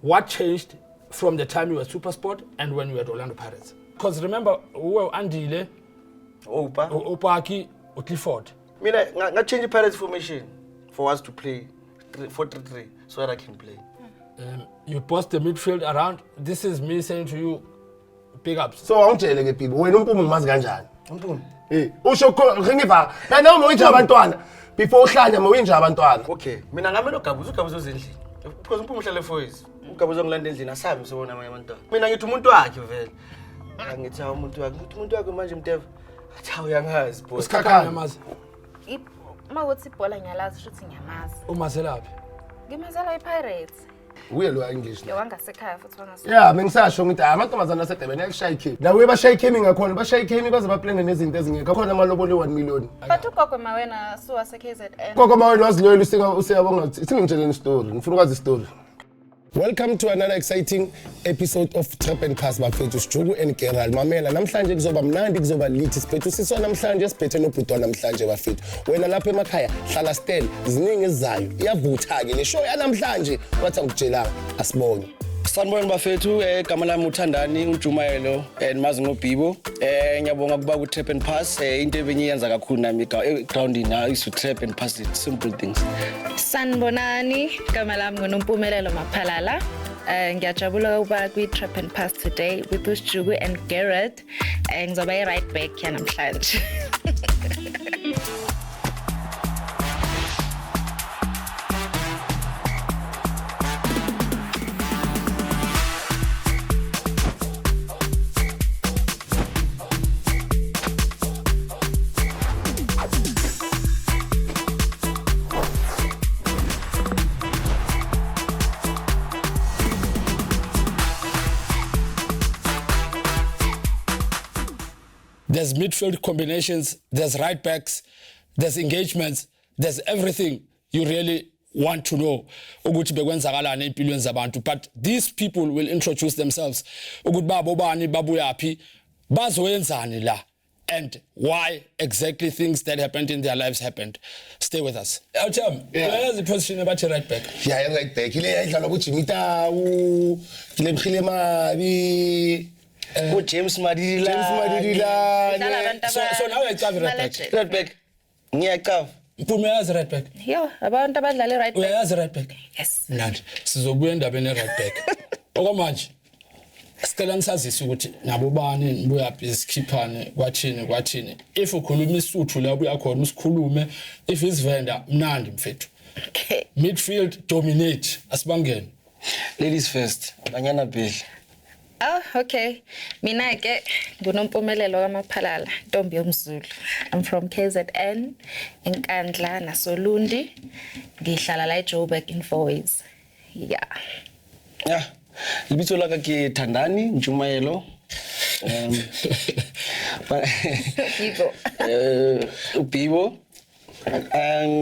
what changed from the time you were at SuperSport and when you were at Orlando Pirates? Because remember, we were Andile, Opaki, Clifford. I change the Pirates formation for us to play 4-3-3 so that I can play. You post the midfield around. This is me saying to you, pick ups. So I'm telling people, when you must ganjan. Usho ngiva. Na umwinja abantwana. Before uhlanya umwinja abantwana. Okay. Mina ngamelo gabuzo zendlini. Because umphumo uhlale foyis. Ugabuzo ngilanda endlini asabi sobona amanye abantwana. Mina ngithi umuntu wakhe vele. Ngithi umuntu wakhe. Ngithi umuntu wakhe manje Mteva. Athi uyangazi boss. Usikhakha yamazi. Uma uthi ibhola ngiyalazi futhi ngiyamazi. Umazelaphi? Ngimazela iPirates. Uye lo English. Wangasekhaya futhi wangasekhaya. Yeah, mengisasho ngithi amantombazana asedebeni ayashaya ikhemi. Nawe bashaya ikhemi ngakhona, bashaya ikhemi baze baplane nezinto ezingekho. Khona amalobole 1 million. But ugogo mawena suwase KZN. Gogo mawena waziloyela usiyabonga singimtshela story. Ngifuna ukwazi story. Welcome to another exciting episode of Trap and Pass bafethu Sjugu and Gerald Mamela. Namhlanje kuzoba mnandi kuzoba lithi siphethu siswa namhlanje siphethe nobhutwa namhlanje bafethu. Wena lapha emakhaya hlala stand ziningi ezizayo. Iyavutha ke le show yanamhlanje wathi ngikutshelanga asibonge. Sanibona bafethu igama lami uThandani uJumayelo mazi ngoBhibo ngiyabonga kuba ku Trap and Pass into ebengiyenza kakhulu nami grounding I used to trap and pass it simple things. Sanibonani igama lami ngoNompumelelo Maphalala. Ngiyajabula ukuba kwi Trap and Pass today with uSjugu and Gerald. Ngizoba right back yanamhlanje. There's midfield combinations, there's right backs, there's engagements, there's everything you really want to know. But these people will introduce themselves. And why exactly things that happened in their lives happened. Stay with us. Elcham, where's the position about your right back? Yeah, right back. James Madidila. So now I cover right back. Right back. Ngiyakava. Mpumi yazi right back. Yo, abantu abadlala right back. Uyazi right back. Yes. Mnandi. Sizobuya endabeni right back. Okwamanje. Sicela ngisazise ukuthi nabo bani nibuyaphi isikhiphane kwathini. If ukhuluma isuthu la buya khona usikhulume. If isivenda mnandi mfethu. Okay. Midfield dominate asibangene. Ladies first. Banyana Bill. Oh, okay. Mina ke nguNompumelelo kaMaphalala, Ntombi yomZulu. I'm from KZN, eNkandla naSolundi. Ngihlala la eJoburg in Fourways. Yeah. Yeah. Libitso la ka ke Thandani Njumayelo. Bibo. Ubibo.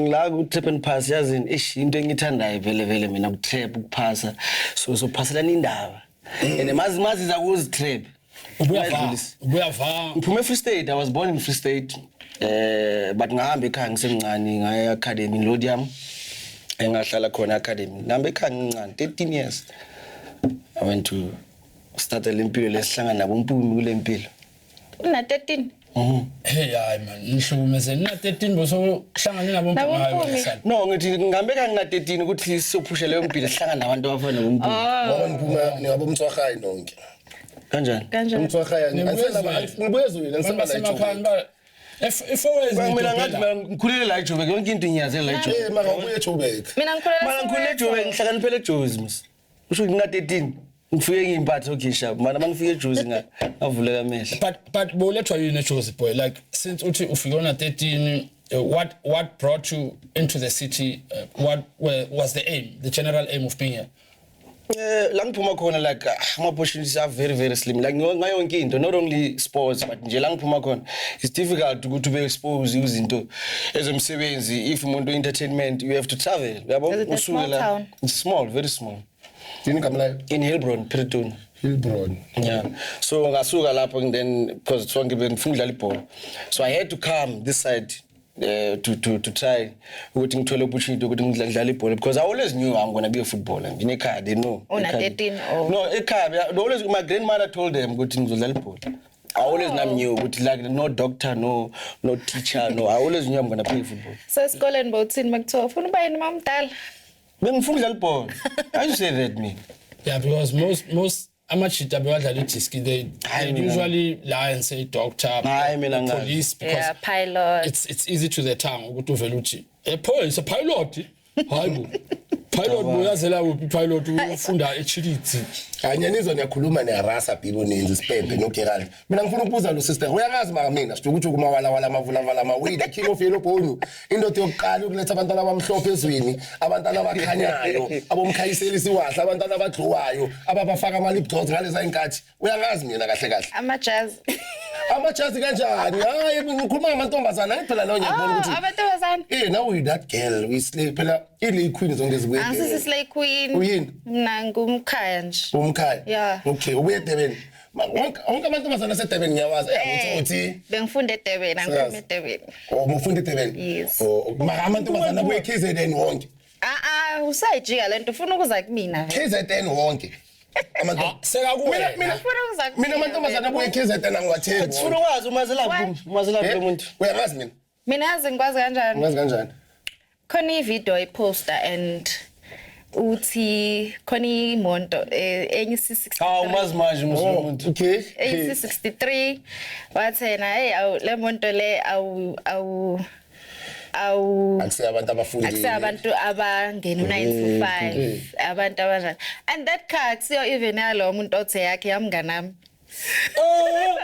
La ku Trap and Pass yazi into engithandayo vele mina ku trap ukuphasa. So phaselana indaba. And mazi zakuzi trap. Ubuyava. Ngiphume Free State. I was born in Free State. But ngahamba ekhaya ngisemncane ngaya academy Lodium. Engahlala khona academy. Ngihamba ekhaya ngincane 13 years. I went to start lempilo lesihlangana nabo Mpumi kule mpilo. Una 13. Hey hayi man, ngihlukumeze na 13 boso hlangana nabo Mpumi. No, ngithi ngihambe ekhaya ngina 13 ukuthi siyophushela leyo mpilo sihlangana nabantu abafana noMpumi. Ngoba Mpumi ngiyabo umthwahayi nonke. Kanjani? Umthwahayi ngibuye ezweni ngisemakhaya. If always mina ngathi ngikhulele la eJoburg yonke into ngiyazela la eJoburg. Mara ubuye eJoburg. Mina ngikhulele eJoburg ngihlakaniphele eJozi mus. Usho ngina 13. Ngifike ngiyimpathe ogisha mana mangifike eJozi ngavuleka amehlo. But bolethwa yini eJozi boy, like since uthi ufike na 13 what brought you into the city, what was the aim, the general aim of being here? La ngiphuma khona like my opportunities are very slim, like ngayonke into, not only sports but nje la ngiphuma khona it's difficult ukuthi ube expose izinto ezomsebenzi. If umuntu entertainment you have to travel, yabo usukela. It's small, very small. Dini kamla in Hillbron, Pretoria. Hillbron. Yeah. So ngasuka lapho and then because sonke bengifuna ukudlala ibhola. So I had to come this side to try ukuthi ngithole opportunity ukuthi ngidlale ibhola because I always knew I'm going to be a footballer. Nginekhaya they know. Una 13 or No, ekhaya always my grandmother told them ukuthi ngizodlala ibhola. I always knew ukuthi like no doctor no teacher no I always knew I'm going to play football. so esikoleni bowuthini makuthiwa ufuna uba yini mamdala Bengifuna ukudlala ibhola. I you say that me. Yeah, because most amachita bewadlala idiski they usually lie and say doctor, Hayi, mina ngazi. police because yeah pilot it's easy to the tongue ukuthi uvela uthi police a pilot hayibo pilot boyazela uphi pilot ufunda echiliti Anyanizwa niyakhuluma nearasa bibo nenzi sipembe nogerald. Mina ngifuna ukubuza lo sister. Uyakazi maka mina sijukuthi kumawala amavula amawida king of yellow bone. Indoda yokuqala ukuletha abantwana abamhlophe ezweni, abantwana abakhanyayo, abomkhayiseli siwahla, abantwana abagxowayo, ababafaka ama lip gloss ngaleza inkathi. Uyakazi mina kahle. amajazi Amajazi kanjani? Hayi ngikhuluma ngamantombazana ngiphela lawo ngiyabona ukuthi abatobazana now we that girl we slay phela ile queen zonke zibuye. Angisi slay queen Uyini? mina ngumkhaya nje Umkhaya. Yeah. Okay, ubuye eDurban. Wonke amantombazana aseDurban ngiyawazi. Uthi bengifunda eDurban angifunda eDurban ufunda eDurban. Yes. Maka amantombazana abuye KZN wonke. usayijika lento ufuna ukuza kumina KZN wonke. sekakuwena Mina ufuna ukuza kumina mina amantombazana abuye KZN angiwathembi. Ufuna ukwazi umazelaphi lo muntu. Uyamazi mina? mina yazi ngikwazi kanjani Ngazi kanjani? khona ivideo iposter and uthi khona imonto enye Hawu mazi manje Oh, umuntu. okay. AC63 wathena hey le monto le awu Akusiya abantu abafundi. akusiya abantu abangena 9 to 5 abantu abanjani and that car akusiyo even yalo umuntu othe yakhe yamnganami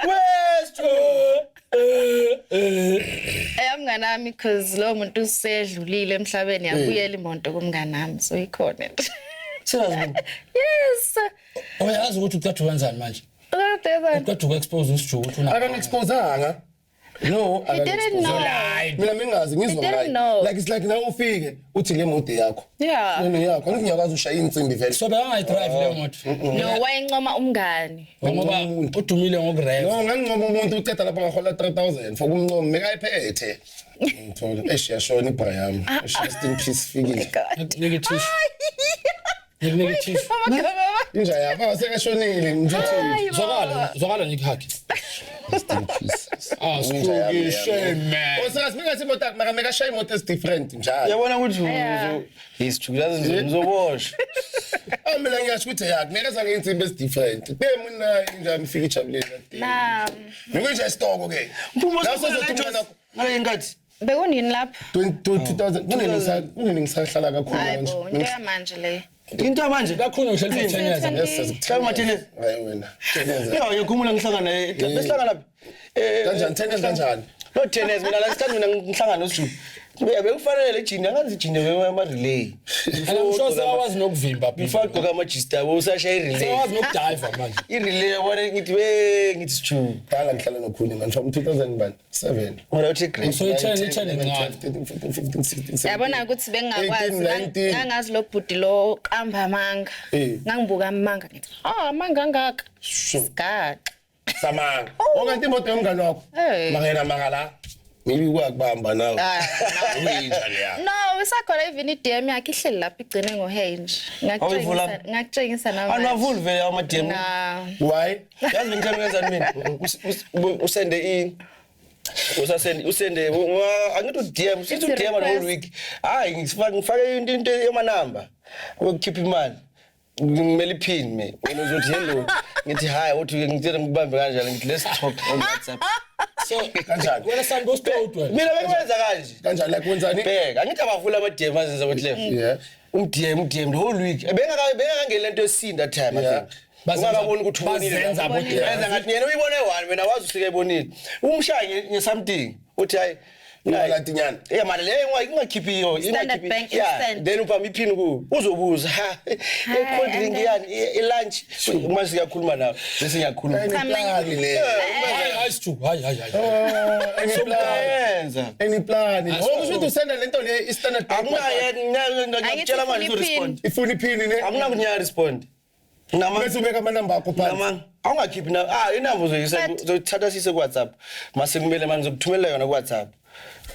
West. eyamnganami because lo muntu usedlulile emhlabeni yabuyela imonto kumnganami so ikhona Siyazibona. yes uyazi ukuthi uqeda kanjani manje uqeda ukuexpose usijuku ukuthi una Akanexposeanga. No, He didn't know. Mina mingazi ngizwa He didn't ngayo. know. Like it's like now ufike uthi le moto yakho. Yeah. Nene yakho. Angithi ngiyakwazi ushaya insimbi vele. so bengayidrive leyo moto No wayencoma umngani ngoba udumile ngokureka No, ngangincoma umuntu uceda lapha ngahola 3000 for kumncoma mekayiphethe. Ngithola eshiyashona ibra yami. Rest in peace fikile. negative negative Inja yakho sekashonile ngizothi zwakala ngikhakhe rest in peace. sikuki shame Osasifika imoto maka meka shaya imoto is different njalo. Yabona ukuthi isijulazi nje ngizoboshwa. Mina ngiyasho ukuthi yakho nekeza ngeinsimbi is different. Bemuna injani fika ijabulile. na Ngikunje isitoko ke. Mpuma sozothumela ngale inkathi. bekunini lapho 2000 kunini ngisahlala kakhulu manje. hayibo into yamanje le Into manje kakhulu ngihleli 10 years Cha Martinez. Hayi wena. Yo ngikhumula ngihlangana besihlangana lapha. Kanjani tennis kanjani? No tennis mina la sikhangana ngihlangana noSiju. Bekufanele ejini angazi ejini wema relay. ngishose awazi nokuvimba Before gqoka ama G-star usashaya irelay. awazi nokudive manje Irelay yabona ngithi ngithi Siju. Dala ngihlala nokhulu manje from 2007. Ngora uthi great. so i10 incane 15 16 yabona ukuthi bengingakwazi 18, 19. ngangazi lo bhudi lo qamba amanga ngangibuka amanga ngithi amanga ngaka gaqa Samanga. Okanti imoto yomngane wakho. Hey. Makena makala. Maybe kwakubamba nawe. Uyinja leya. no usakhona even iDM yakhe ihleli lapha igcine ngohay nje Awuyivula? ngakutshengisa nawe Anwavuli vele ama DM. na Why? Yazi ngithanda ukwenza mina. Usende usende angithi uDM sithi It's a uDM the whole request. week. Hayi ngifake into yamanamba. Ukukhipha imali. Ngimeli pin me. Wena uzothi hello. Ngithi hi uthi ngicela ngibambe kanjani ngithi let's talk on WhatsApp. so Kanjani? wena sami gostodwe Mina bekwenza kanje. Kanjani like wenzani? Bheka angithi abavula ama DM azenza what left. Yeah. DM the whole week. Bengakangena lento esinda time I Yeah. think. Ungakaboni ukuthi ubonile. bazenza abo Benza ngathi yena uyibone one wena wazi usike ebonile. Umshaya ngesomething uthi hayi Latinyana. manje le ingakhiphiyo Standard Bank yeah instant. then upha iphini ku uzobuza ha cold drink yani lunch manje siyakhuluma nawe bese ngiyakhuluma Plani le. hayi siju hayi yenza Any plan? Oh, kusho ukuthi senda lento le standard bank. akunaye ngiyakutshela manje Angithi respond Ifuna iphini ne. akunakunya respond nama Bese ubeka amanamba akho phansi. nama awungakhiphi na inamba uzoyisa uzothatha sise ku WhatsApp mase kumele manje uzokuthumela yona ku WhatsApp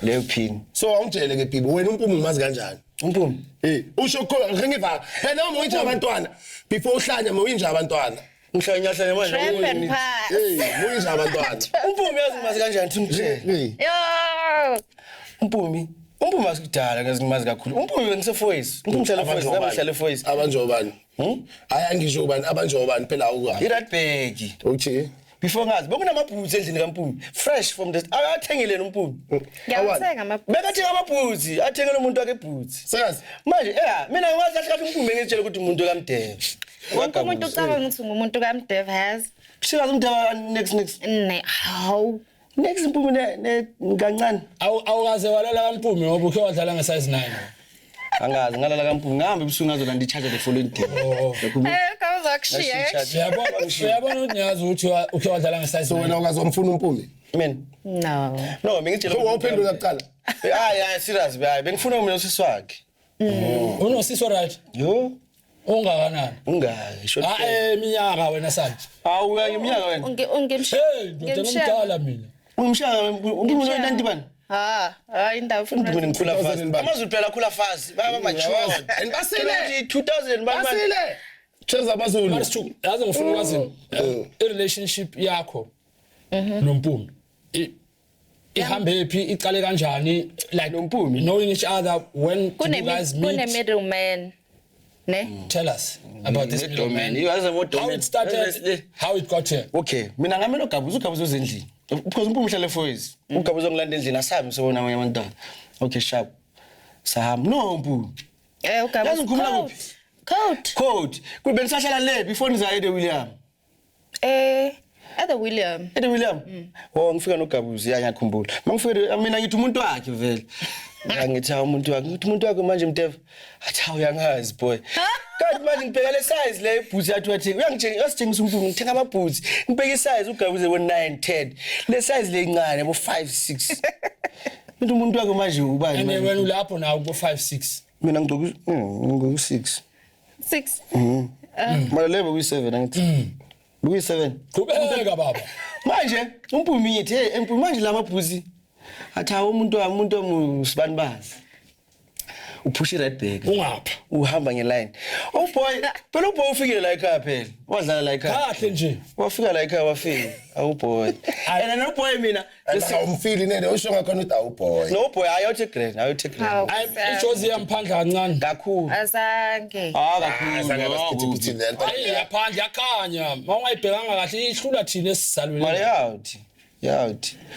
leyo pin. So awungitshele ke Bibi wena umpumi umazi kanjani? Umpumi. Usho khona ngiva. Phela uma uyinja abantwana before uhlanya uyinja abantwana. Ngihlanya manje. Trap and pass. Uyinja abantwana. Umpumi yazi ngimazi kanjani thimthe. Yo. Umpumi asikudala ngimazi kakhulu. Umpumi bengisefoyisi. Umpumi hlala foyisi, ngihlala foyisi. Abanjobani? Hayi angisho ubani abanjobani phela ukuhamba. iRadbag. Okay. Before ngazi bekunamabhutsi endlini kaMpumi. Fresh from the akathengele uMpumi. Ngiyathenga amabhutsi. Bekathenga amabhutsi, athengele umuntu wakhe ibhutsi. Sekazi. Manje mina ngazi kahle uMpumi ngitshela ukuthi umuntu kaMdebe. Wonke umuntu ucabanga ukuthi ngumuntu kaMdeve has. Sikazi uMdebe next. Ne, how? Next Mpumi ne kancane. Awukaze walala kaMpumi ngoba ukhe wadlala nge-size 9. Angazi ngalala kaMpumi ngihamba ebusuku ngazola ndicharge the following day. Kawuzakushiya. Uyabona ukuthi ngiyazi ukuthi ukhe wadlala nge-size So wena ungazomfuna umpumi? Mina. No, ngitshela. So wawuphendula kuqala. Hayi serious bayi bengifuna mina usisi wakhe. Unosisi right? Yo. Ungakanani? Ungayi short. Iminyaka wena sanje. Awuya ngeminyaka wena. Ngimdala mina. Umshaka umuntu nanti bani? Indawo Umuntu ngikhula fast. Amazulu phela khula fast. Baba mature. And basile 2000 bani. basile. Cheza abazulu. Marisithu, yazi ngifuna ukwazi i-relationship yakho noMpumi. Ihambe phi iqale kanjani like noMpumi knowing each other when you guys meet? Kune middleman. Ne? Tell us about this middleman. You guys about How it started, how it got here. Okay, mina ngamela ugabuza ezindlini. Because uMpumi uhlale foyisi. Ugabuza ngilanda endlini asabi sobona abanye abantwana. Okay, sharp. Sahamba no Mpumi. Yazi ngikhuluma kuphi? Code. Kube bengisahlala le before nizaye eWilliam. At the William. Ngifika noGabuzi ngiyakhumbula. Mangifike mina ngithi umuntu wakhe vele. Ngithi umuntu wakhe manje Mdeve. Athi uyangazi boy. Kanti manje ngibheka le size le ibhutsi yathi wathi uyangitshengisa uMpumi ngithenga amabhutsi. Ngibheka isize uGabuzi we9 10. Le size le incane yabo 5 6. Umuntu wakhe manje ubani And manje? when ulapho nawo ku 5 6. Mina ngizoku 6. 6. Mara lebe ku7 angithi. Ku7. Qhubeka baba. Manje uMpumi ngithi hey Mpumi manje lamabhuzi athi umuntu musibani bazi uphusha iRadbag Ungapha. uhamba ngeline boy phela boy ufikile la ekhaya phela wadlala la ekhaya Kahle nje. wafika la ekhaya wafika boy and no boy mina Umfili nene usho ngakhona uthi awuboy. no boy ayothe grade Ijozi yamphandla kancane. kakhulu Azange. kakhulu Hayi yaphandla yakhanya. Mawungayibhekanga kahle ihlula thina esizalweni. mara yawuthi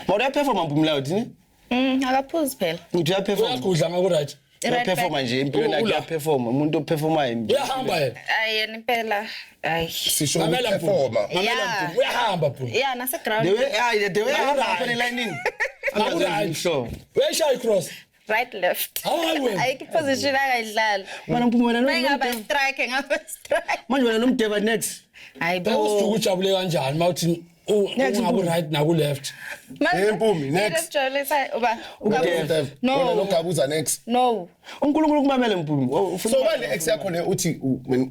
mara uyaperforma Mpumi la uthi ne Akaphuzi phela. ngithi uyaperforma Uyagudla ngaku right. uyaperforma nje impilo yakhe uyaperforma umuntu operformayo Uyahamba yena. Ayi impela. Ayi. Sisho Mamela performa. Mpumi. Uyahamba Mpumi. Yeah, nase ground. the way ahamba elayinini Ngaku Where cross? Right left. Hayi wena. Ayikho position akayidlala. Mana Mpumi wena Ngaba strike strike. manje wena nomdeva next Hayi Awusuka bo. ujabule kanjani mawuthi ungaku right naku left. Mpumi next. Udeva. Wena No. noGabuza next. No. uNkulunkulu kumamele Mpumi So manje ex yakho le uthi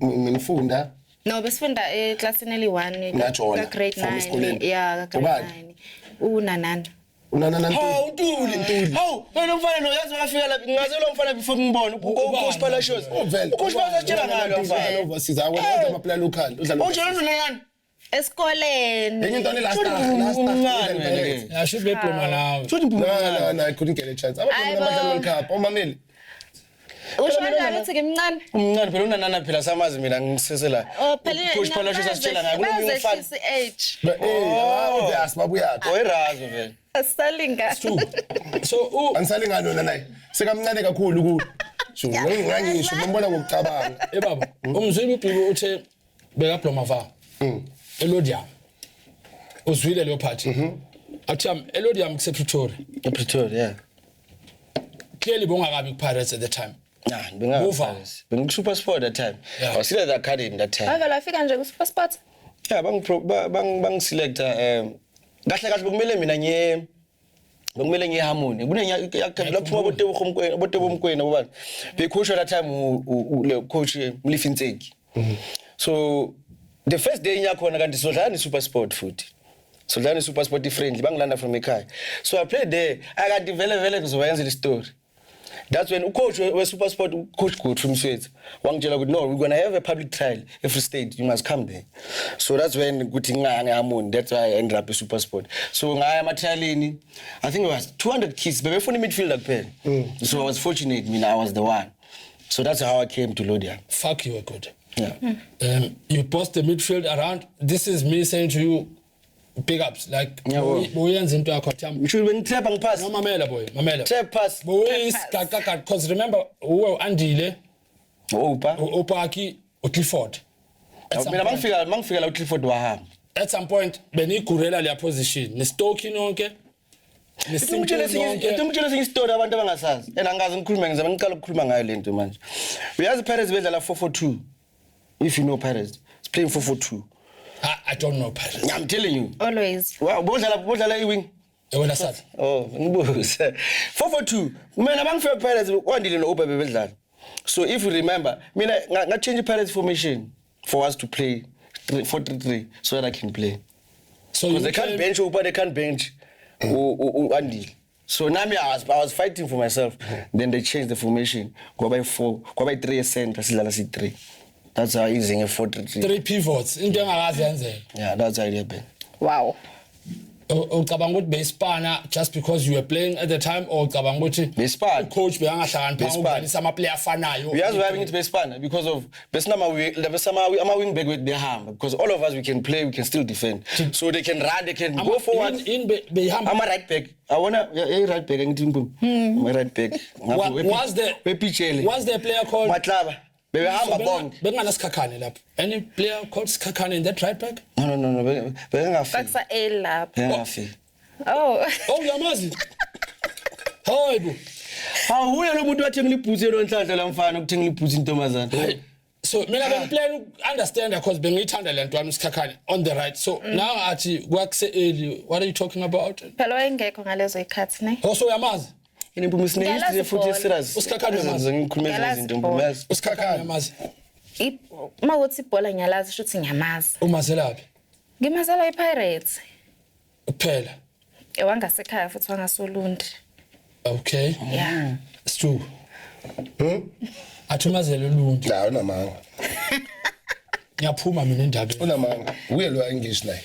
minifunda No, besifunda eclassini eli1 Ngajona, grade from 9. esikoleni. Yeah, grade Ubani? 9. Unanana. unanana hawu Ntuli hawu wena mfana no yazi wafika lapha ngaze lo mfana before ngibone ucoach Palashos ucoach Palashos tshela ngalo mfana overseas awena ama plan local udlala unjalo nani Esikoleni. enye into last Yeah, should be diploma now. no I couldn't get a chance abadlali abadlali World Cup omameli Ushona uthi ngimncane. umncane phela unanana phela samazi mina ngisesela ucoach Palashos asitshela ngayo kulo mfana age. yes babuyaphi oyirazo vele Asalinga. So angisalingana lona naye sekamncane kakhulu ku sho ngangisho ngibona ngokucabanga baba, umzwile uBhiki uthe beka diploma va. Elodium. Uzwile leyo party. Athi Elodium kuse Pretoria. ePretoria yeah Clearly bongakabi ku Pirates at the time. Bengu super sport that time I was still at the academy that time Ave lafika nje ku Super Sport. yeah bang selector kahle bekumele mina bekumele ngihamone kunenyaka lapho abotebo mkwena bobani becoach at that time le coach Mlifintseki so the first day nyakhona kanti sodlala ni super sport futhi So then super sport friendly bangilanda from ekhaya. So I played there. I got vele kuzoyenza the story. That's when coach we super sport coach good from Sweden. Wangitshela ukuthi no, we're going to have a public trial every state, you must come there. So that's when kuthi ngiyamoni, that's why I ended up in super sport. So ngaya amatrialini, I think it was 200 kids bebefuna midfielder kuphela. So I was fortunate, I was the one. So that's how I came to Lodia. Fuck, you were good. Yeah. You post the midfield around. This is me saying to you, big ups. Like, boyenza into yakho Tyambo. You should when trap and pass. No, mamela boy, mamela. Trap pass. Because remember, uwe Andile, Opaki, Clifford. Mina mangifika uClifford wahamba. At some point, benigurela leya position. Nestoki nonke. Ngitshela sinye story abantu abangasazi. And angazi ngikhuluma ngizama ngiqala ukukhuluma ngayo lento manje. Uyazi Pirates bedlala 4-4-2. If you know Pirates, it's playing 4-4-2. I don't know Pirates. I'm telling you. Always. Wow, bodlala iwing. Wena sathi. Oh, ngibuza. 4-4-2. Mina bangifika Pirates kwandile no Oba bedlala. So if you remember, mina nga change Pirates formation for us to play 4-3-3 so that I can play. So because they can't bench Oba, they can't bench Andile. So now I was fighting for myself. Then they changed the formation. Go by 4, go by 3 center, silala 3. That's how using a 4-3. 3 pivots. Into engakazi yenzeka. Yeah, that's how it happened. Wow. Ucabanga ukuthi beyispana just because you were playing at the time or ucabanga ukuthi Bespana. Coach beyangahlakani phansi ukungenisa ama player afanayo. We are having it Bespana because of ama wing back with their hand because all of us we can play, we can still defend. So they can run, they can go forward. I'm a right back. I wanna right back ngithi my right back. Was there a player called Matlaba? Bebehamba bonke. Benganasikhakhane lapho. Any player called Sikhakhane in that right back? No. Bengafiki. Baksa A lapho. Bengafiki. Oh. Oh, uyamazi. Hayibo. Uya lo muntu wathi ngilibhuthe lo nhlanhla lamfana ukuthi ngilibhuthe intombazana. So mina bengiplan understand because bengiyithanda lento wami Sikhakhane on the right. So now athi kwakuse early. What are you talking about? Phela wayengekho ngalezo ikhathi ne. Also uyamazi. Inimpuma isineyithi futhi serious. Usikhakhane yamazi. Ngikhulumela izinto mbumazi. Usikhakhane yamazi. Uma uthi ibhola ngiyalazi futhi ngiyamazi. Umazelaphi? Ngimazela iPirates. Kuphela. Ewangasekhaya futhi wangaSolundi. Okay. Yeah. Stu. Athumazele uLundi. La unamanga. Ngiyaphuma mina endabeni. Unamanga. Uyelwa English naye.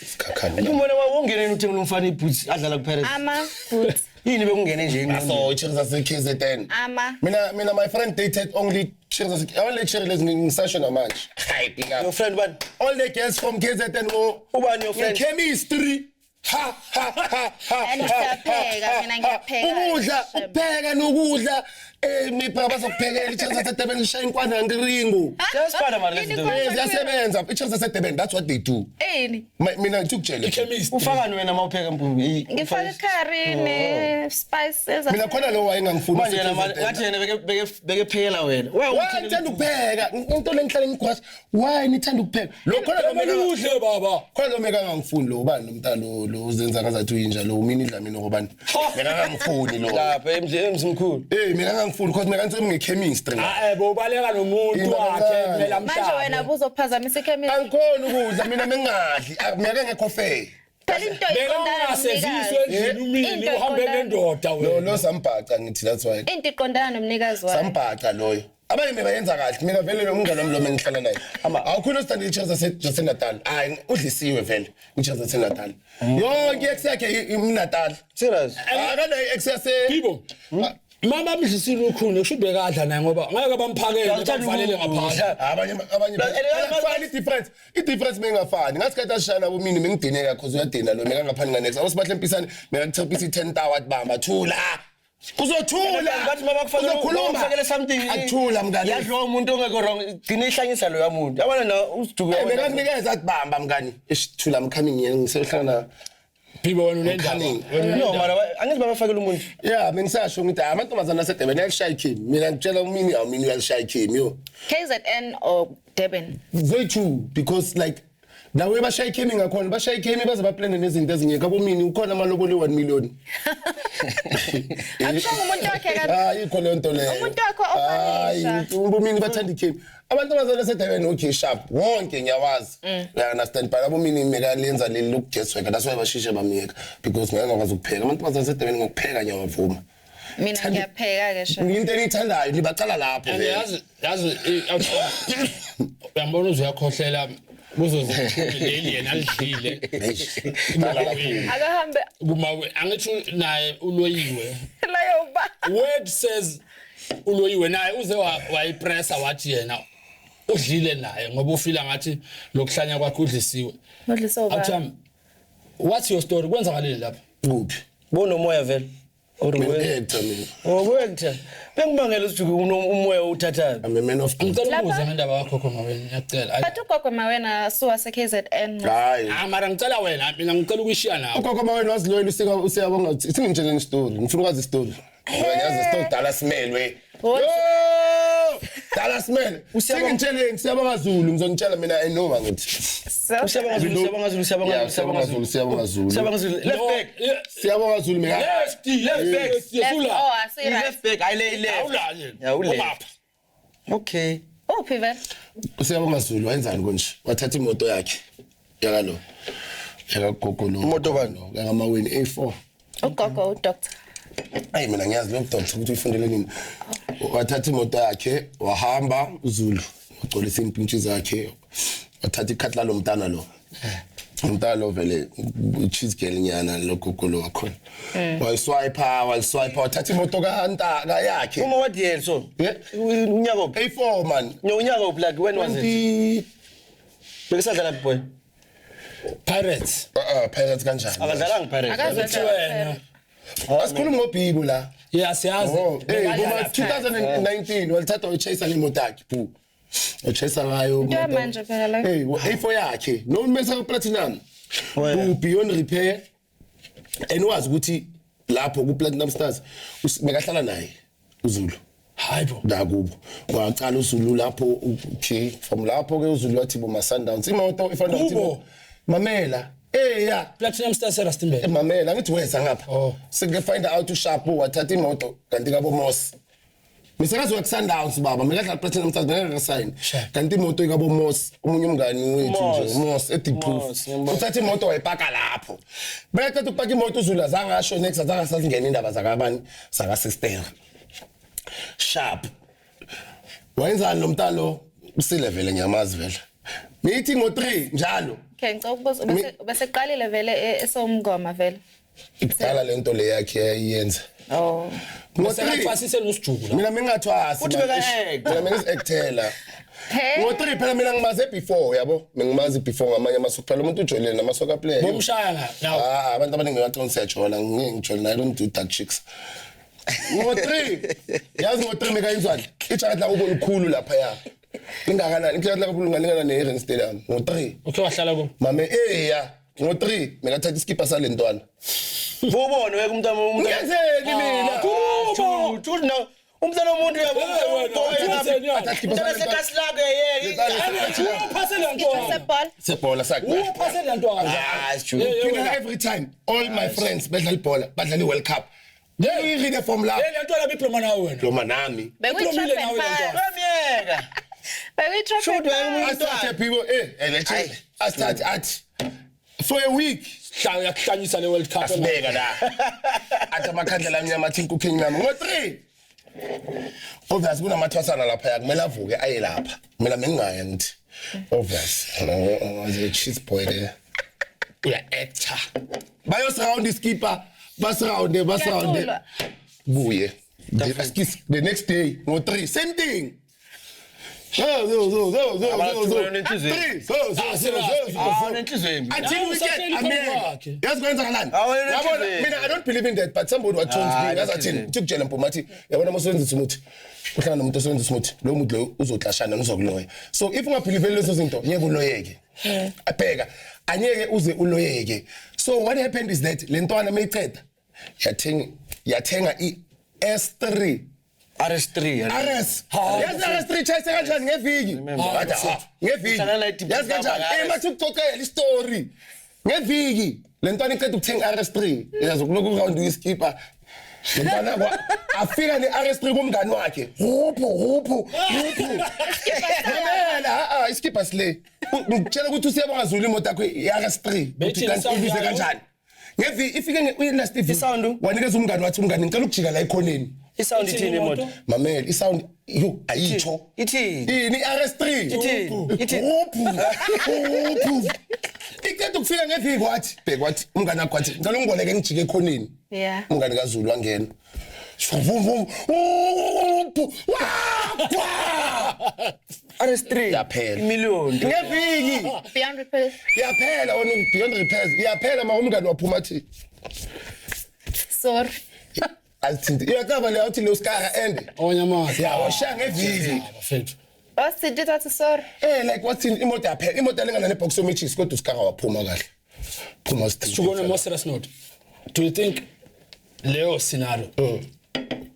Sikhakhane. Umbona wawungena uthi ngilomfana iboots adlala kuPirates. Ama boots. Yini bekungene nje ingqondo. So Chelsea KZN. Ama. Mina my friend dated only Chelsea ngisasho namanje. Hayi bika. Your friend one. All the girls from KZN Ubani your friend? Chemistry. Ha. And ngiyapheka mina ngiyapheka. Ukudla, ukupheka nokudla mina bazokuphekela iChelsea seDurban lishaya inkwana ngiringo. Siyasifana manje lezinto. Ziyasebenza iChelsea seDurban, that's what they do. Eni. Mina ngikutshela. Ichemist. Ufakani wena mawupheka mpumi? Ngifaka curry ne spices. Mina khona lo wayengangifuni. Manje yena ngathi yena bekephekela wena. Why ngithanda ukupheka? Into lengihlala ngikhwaza. Why nithanda ukupheka? Lo khona lo meka Uhle baba. khona lo meka ngangifuni lo ubani nomntana lo uzenza ngazathi uyinja lo mina idlamini ngobani. Mina ngangifuni lo. Lapha emzimkhulu. Mina ngangifuni because mina ngithe ngechemistry. Bo ubaleka nomuntu wakhe kumela mhlaba. Manje wena buzophazamisa ichemistry. Angikhona ukudla mina mengadli mina ngekho fair. Phela into iqondana Bengasevizwe endlini umini uhambe nendoda wena. Lo sambhaca ngithi that's why. into iqondana nomnikazi wayo. Sambhaca loyo. Abanye bebayenza kahle mina vele umngane wami lo mengihlala naye. Awukhona usithanda iChelsea yaseNatal. Hayi udlisiwe vele iChelsea yaseNatal. Yonke ex yakhe iMnatal. Serious. Akana ex yase Bibo. Mama mdlisile ukhuni kusho bekadla naye ngoba ngeke bamphakele bavalele ngaphandle. Abanye bayafana difference. I-difference mengafani. Ngasikhathi ashana nabo mina mengidineka because uyadina lo meka ngaphani nganex. Awusibahle empisane meka kuthapisa i10 tower bamba thula. Kuzothula bathi mabakufakela uzokhuluma something. Akuthula mngani. Yadlo umuntu ongekho wrong. Gcina ihlanyisa lo yamuntu. Yabona na usiduku Meka kunikeza athi bamba mngani. Esithula I'm coming here ngisehlala Bibo wena unendaba. No mara angithi babafakela umuntu. Yeah, mina ngisasho ngithi amantombazana aseDurban ayashaya ikhimi. Mina ngitshela umini awumini uyalishaya ikhimi yo. KZN or Durban? Very true because like nawe bashaya ikhemi ngakhona bashaya ikhemi baze baplane nezinto ezingeke abomini ukhona amalobolo 1 million Akushongo umuntu wakhe kanti. hayi ikho le nto leyo Umuntu wakho ofanisha. abomini bathanda ikhemi abantu abazalwa esedaweni okay sharp wonke ngiyawazi I understand but abomini meka lenza leli lokugesweka that's why bashishe bamiyeka because ngeke ngakwazi ukupheka abantu abazalwa esedaweni ngokupheka ngiyavuma Mina ngiyapheka ke sho. into enithandayo libaqala lapho vele yazi uyambona uzuyakhohlela kuzoziphumele yena alidlile Akahambe kuma angithi naye uloyiwe layo ba. word says uloyiwe naye uze wayipressa wathi yena udlile naye ngoba ufila ngathi lokuhlanya kwakhe udlisiwe Modliso ba. awuthami what's your story kwenzakaleni lapha kuphi Bona umoya vele. ngiyetha mina Okwetha. Bengibangela ukuthi umoya uthathayo. I'm a man of God ngicela ukubuza ngendaba yakho khona wena ngiyacela Bathi ugogo mawena suwase KZN. hayi mara ngicela wena mina ngicela ukuyishiya nawe ugogo mawena waziloyela usiyabonga singitshela istory ngifuna ukwazi istory ngiyazi istory dala simelwe dala simele singitsheleni siyabonga Zulu ngizongitshela mina I know mangithi Usiyabonga Zulu. siyabonga Zulu Left back. siyabonga Zulu mina Left back. yesula Oh, asira. Left back. I lay left. awula yena Ya, ule. Umapha. Okay. Uphi vele? usiyabonga Zulu wenzani konje wathatha imoto yakhe yakalo yakagogo lo Imoto bani? yakamaweni A4 Ugogo uDr. Hayi mina ngiyazi lo doctor ukuthi uyifundele nini. Wathatha imoto yakhe wahamba uZulu ugcolisa impintshi zakhe wathatha ikhatla lomntana lo. Umntana lo vele cheese girl nyana lokugolo wakhona. Wayiswipe wathatha imoto kaNtaka yakhe. Uma what year so? Yeah. Unyaka ophi? A4 man. No unyaka ophi like when was it? Bekusadlala laphi boy? Pirates Pirates kanjani? Akadlalanga Pirates. Uthi wena Asikhuluma ngobhibu la. yasiyazi Oh, hey, boma 2019 walithatha waychase imoto yakhe bu. Wachase ngayo Nto manje phela la. Hey, A4 yakhe no mesa platinum. Oh, yeah. Bu beyond repair. Eniwazi ukuthi lapho ku Platinum Stars bekahlala naye uZulu. hayibo Nakubo. Waqala uZulu lapho okay from lapho ke uZulu wathi boma Sundowns imoto ifana Kubo. Mamela. Ya. Platinum Stars Rustenburg Mamela ngithi wesa ngapha. Oh. Sike find out uSharp wathatha imoto kanti kabo Moss. Misakazi wa Sundowns baba mekadla Platinum Stars ngeke sign. Sure. Kanti imoto ikabo Moss umunye umngani wethu Moss. nje Moss eDeepproof. Moss, ngiyabona. Uthatha imoto wayipaka lapho. Bayathatha ukupaka imoto uZulu azange asho next azange sasingena indaba zakabani saka sister. Sharp. Wayenzani lo mntalo usilevel nyamazi vele. Mithi ngo3 njalo. Okay, ngicela ukubuza bese qalile vele esomngoma vele. Iqala lento le yakhe yayenza. Oh. Masela Ngo3 fasise nosijubu la mina mengathwasi Uthi beka-act. mina mengis-actela Hey. ngo3 phela mina ngimaze before yabo mengimazi before ngamanye amasoka phela umuntu ujolene namasoka player bomshaya nawo abantu abaningi bathi siyajola ngijolene I don't do dark chicks ngo3 yazi ngo3 mekayenzwani ijazi la ube likhulu lapha ya ingakanani ijazi la kubulungalingana neHeren Stadium ngo3 okay wahlala ko mame ya ngo3 mekathatha iskipa salentwana Ubone weke umntana ngenzeni mina Kubo no umntana womuntu Uphase le nto Seball. sebhola sakhe uphase le nto Ah, it's true. Mina every time all my friends bedlala ibhola badlala iWorld Cup. Ngiyiride from la. le nto la diploma nawe wena Lo manami. Uphumile nawe le nto. Bemiyeka. Shoot wena I started people let's I started at for a week. Hlaya yakuhlanyisa le World Cup Asibeka la. Athi amakhandlela amnyama athi inkukhu enyama ngo3. Obvious kunamathwasana lapha yakumele avuke aye lapha. Mina mengingaya ngithi obvious. Was a cheese boy there. uya actor Bayo surround iskipper, basurround. Buye. The next day, ngo3 same thing. Until we get America. Yes, kwenzakalani? Yabona mina I don't believe in that but somebody was told me ngathi athini ukujela Mpumati yabona mosebenzisa umuthi uhlala nomuntu osebenzisa umuthi lo muntu lo uzohlashana uzokuloya so if ungabelieve lezo zinto ngeke uloyeke abheka anyeke uze uloyeke so what happened is that lentwana mayiceda yathenga iS3 RS3 RS yazi RS3 chase kanjani ngeviki ngeviki yazi kanjani mathi ukuxoxela istory ngeviki lentwana icede ukuthenga RS3 yazi ukuloku round uyiskipa lentwana afika ne-RS3 kumngani wakhe huphu mamela iskipa sile ngitshela ukuthi usiyabonga Zulu imoto yakho i-RS3 uthi kanti ibize kanjani ngeviki ifike last isound wanikeza umngani wathi umngani ngicela ukujika la ekhoneni isound ithini imoto mamela isound yo ayitsho ithini ini RS3 ithini icede ukufika ngeviki wathi bheka wathi umngani wakho wathi ngicela ungiboleke ngijike ekhoneni Yeah. umngani kaZulu wangena RS3 yaphela million ngeviki Beyond repairs. yaphela wona beyond repairs yaphela ma umngani waphuma athi Sorry. azithinti iyacaba le uthi lo skara ende onyamazi yawasha ngeviki bafethu Wasithi that sorry. like wathini imoto yaphela imoto lengana nebox sometchis kodwa uskara waphuma kahle phuma Shukone more serious note. Do you think Leo scenario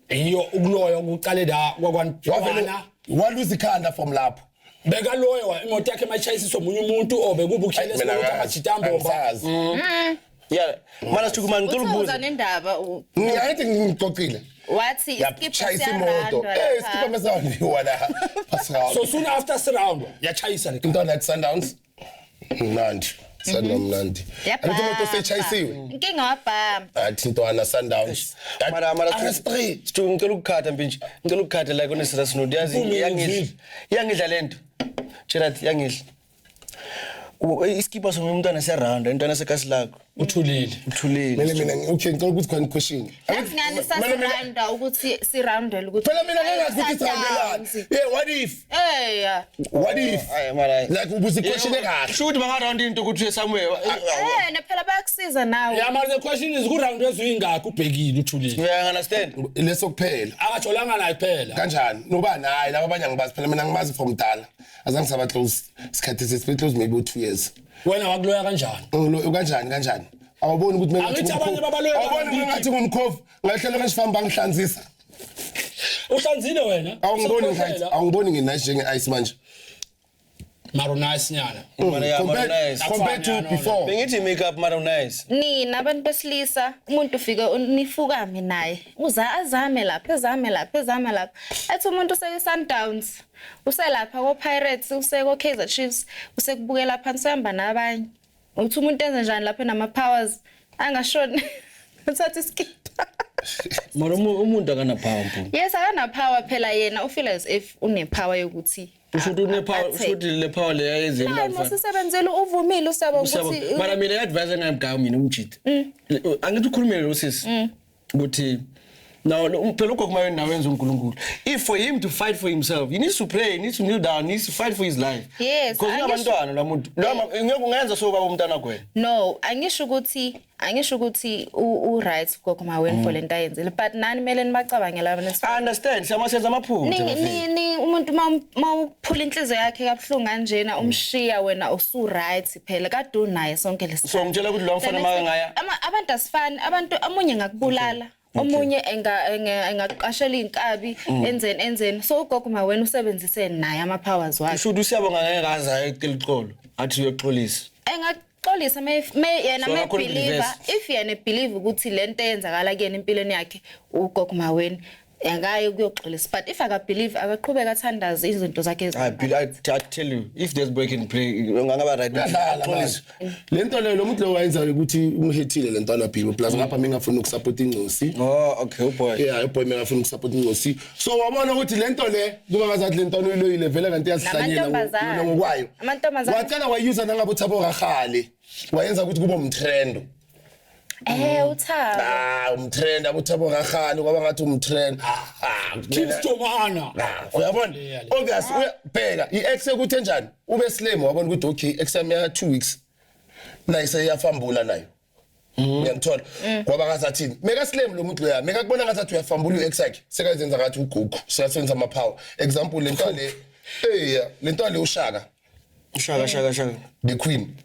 iyo ukuloya ukuqale la kwakwantwana waluza ikhanda from lapho beka loya imoto yakhe machayisiswa umunye umuntu obekuba ukhelesa ukuthi amajitambomba yeah mana sikhuluma ngicela Uza ukubuza nendaba ngiyathi ngixoxile wathi chayisa imoto skipper mesawuni wala pascal so soon after surround yachayisa le intwana at Sundowns mnandi Sundowns angithi imoto sechayisiwe inkinga wabhama. athi intwana Sundowns mara RS3 sithi ngicela ukukhatha mpinje ngicela ukukhatha la kone serious note yazi yangidla lento Gerard yangidla iskipa somntwana seround intwana sekasi lakho uthulile mina okay ngicela ukuthi khona question Ngani sasiranda ukuthi siroundele ukuthi. phela mina ngingazi ukuthi siroundelani yeah what if hayi mara like ubuza question ekahle shoot bangaround into ukuthi somewhere Phela bayakusiza nawe. yeah mara the question is ku round ezuyingakho ubhekile uthulile you understand leso kuphela akajolanga naye phela kanjani noba nayi laba abanye angibazi phela mina ngimazi from mdala azange saba close isikhathi sesibe close maybe 2 years wena wakuloya kanjani kanjani awuboni ukuthi mina Angithi abanye babaloya awuboni mina ngathi ngumkhovu ngahlela ngisifamba ngihlanzisa uhlanzile wena awungiboni nginice njenge-ice manje maro nice nyana compared to before bengithi makeup mara nice Nina abantu besilisa umuntu ufike nifukame naye uza azame lapha ethi umuntu useSundowns uselapha ko Pirates useko Kaizer Chiefs usekubukela phansi uhamba nabanye uthi umuntu enze njani lapha nama powers angashoni uthatha iskipa mara umuntu akana power mpu yes akana power phela yena ufeel as if une power yokuthi ushuthi une power ushuthi le power le yayenzeni hayi mosisebenzele uvumile usaba ukuthi mara mina advise ngayibhaka mina umjidi angithi ukhulumele lo sisi ukuthi now phela ugokumayoni nawenza uNkulunkulu if for him to fight for himself he needs to pray he needs to kneel down he needs to fight for his life Yes, because abantwana lamuntu ngeke ungenza so baba umntana kwena no angisho ukuthi u right gokumayoni for lento ayenzile but nani mele nibacabangela abantu I understand siyamasenza amaphutha ni umuntu mawuphula inhliziyo yakhe kabuhlungu kanjena umshiya wena usu right phela kade unaye sonke lesikhathi so ngitshela ukuthi lo mfana maka ngaya abantu asifani abantu amunye ngakubulala omunye engaqashela inkabi enzeni so ugokumayoni usebenzise naye ama powers wakhe ushuthi usiyabonga ngeke aza eqiliqolo athi uyoxolisa engaxolisa yena me believer if yena believe ukuthi lento eyenzakala kuyena empilweni yakhe ugokumayoni yangaye kuyoxolisa but if aka believe akaqhubeka athandaza izinto zakhe I tell you if there's break and play ngangaba right axolisa lento leyo lo muntu lo wayenzayo ukuthi umhethile lentwana Bhimo plus ngapha mina ngafuna ukusupport incosi okay boy yeah boy mina ngafuna ukusupport incosi so wabona ukuthi lento le kuba ngazathi lentwana uyiloyile vele kanti yasihlanyela ngokwayo amantombazana wacala wayuza nangabe uThabo kaHale wayenza ukuthi kube umtrend uThabo umtrend abuThabo kaHale kwaba ngathi umtrend Kingstomana uyabona obvious uyabheka i-ex ekuthi njani ube slim wabona ukuthi okay exam ya 2 weeks nayise iyafambula nayo ngiyamthola ngoba ngazathini meka slim lo muntu lo ya meka kubona ngathi uyafambula u-ex yakhe sekayenza ngathi ugugu siyasenza ama power example lento le lento le ushaka shaka the queen